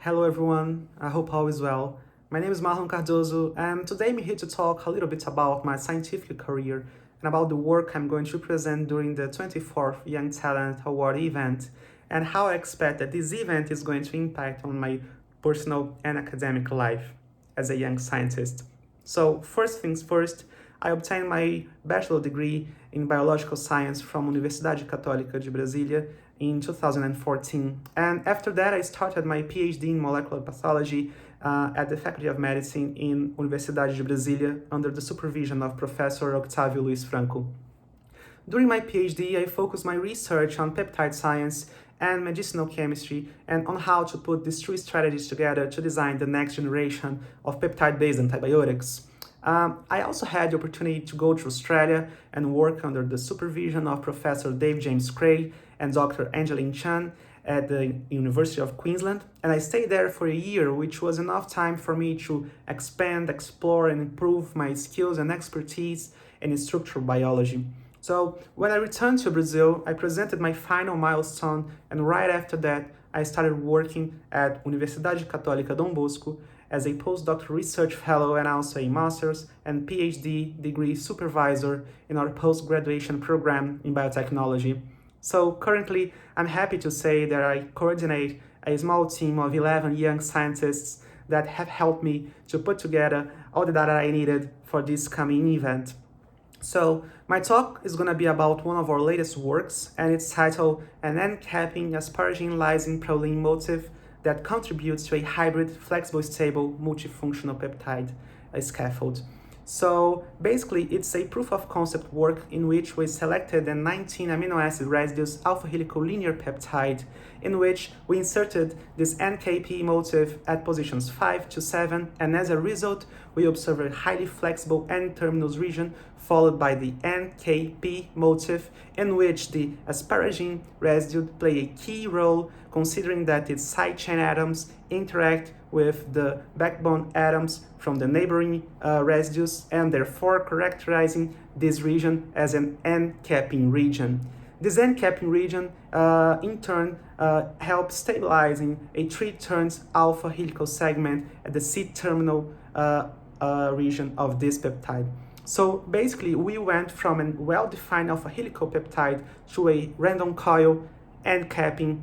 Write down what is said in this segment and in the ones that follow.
Hello everyone, I hope all is well. My name is Marlon Cardoso and today I'm here to talk a little bit about my scientific career and about the work I'm going to present during the 24th Young Talent Award event and how I expect that this event is going to impact on my personal and academic life as a young scientist. So first things first, I obtained my bachelor degree in biological science from Universidade Católica de Brasília in 2014. And after that, I started my PhD in molecular pathology at the Faculty of Medicine in Universidade de Brasília under the supervision of Professor Octávio Luiz Franco. During my PhD, I focused my research on peptide science and medicinal chemistry and on how to put these two strategies together to design the next generation of peptide-based antibiotics. I also had the opportunity to go to Australia and work under the supervision of Professor Dave James Cray and Dr. Angeline Chan at the University of Queensland. And I stayed there for a year, which was enough time for me to expand, explore, and improve my skills and expertise in structural biology. So when I returned to Brazil, I presented my final milestone, and right after that, I started working at Universidade Católica Dom Bosco as a postdoctoral research fellow and also a master's and PhD degree supervisor in our post-graduation program in biotechnology. So currently, I'm happy to say that I coordinate a small team of 11 young scientists that have helped me to put together all the data I needed for this coming event. So my talk is going to be about one of our latest works, and it's titled An End-capping asparagine lysine proline motif that contributes to a hybrid, flexible, stable, multifunctional peptide scaffold. So basically, it's a proof of concept work in which we selected a 19 amino acid residues alpha helical linear peptide in which we inserted this NKP motif at positions 5 to 7, and as a result, we observe a highly flexible N-terminus region followed by the NKP motif in which the asparagine residue play a key role considering that its side chain atoms interact with the backbone atoms from the neighboring residues and therefore characterizing this region as an end-capping region. This end-capping region in turn helps stabilizing a 3 turns alpha helical segment at the C-terminal region of this peptide. So basically, we went from a well-defined alpha helical peptide to a random coil end-capping,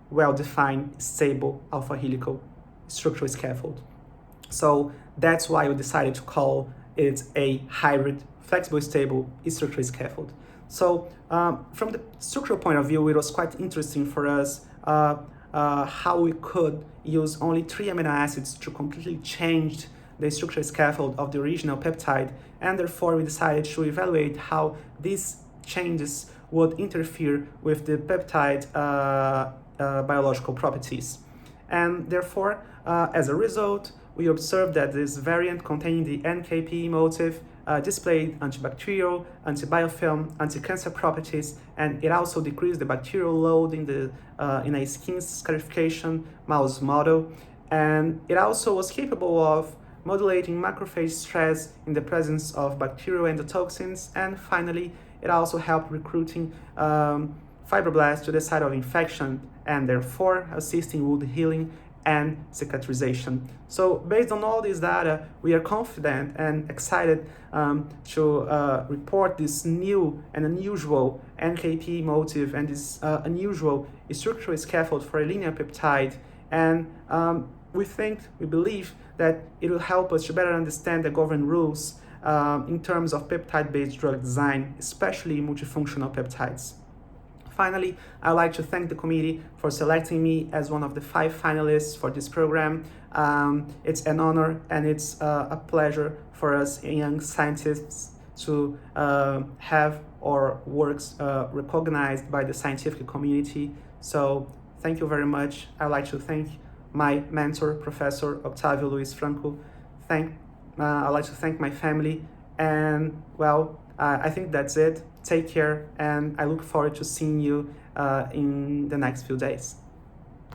well-defined, stable alpha helical structural scaffold. So that's why we decided to call it a hybrid, flexible, stable structural scaffold. So from the structural point of view, it was quite interesting for us how we could use only 3 amino acids to completely change the structural scaffold of the original peptide, and therefore we decided to evaluate how these changes would interfere with the peptide biological properties. And therefore, as a result, we observed that this variant containing the NKP motif displayed antibacterial, antibiofilm, anti-cancer properties, and it also decreased the bacterial load in a skin scarification mouse model. And it also was capable of modulating macrophage stress in the presence of bacterial endotoxins. And finally, it also helped recruiting fibroblasts to the site of infection and therefore assisting wound healing and cicatrization. So based on all this data, we are confident and excited to report this new and unusual NKP motif and this unusual structural scaffold for a linear peptide. And we believe that it will help us to better understand the governing rules in terms of peptide-based drug design, especially multifunctional peptides. Finally, I'd like to thank the committee for selecting me as one of the 5 finalists for this program. It's an honor and it's a pleasure for us young scientists to have our works recognized by the scientific community. So thank you very much. I'd like to thank my mentor, Professor Octávio Luiz Franco. I'd like to thank my family, and well, I think that's it. Take care, and I look forward to seeing you in the next few days.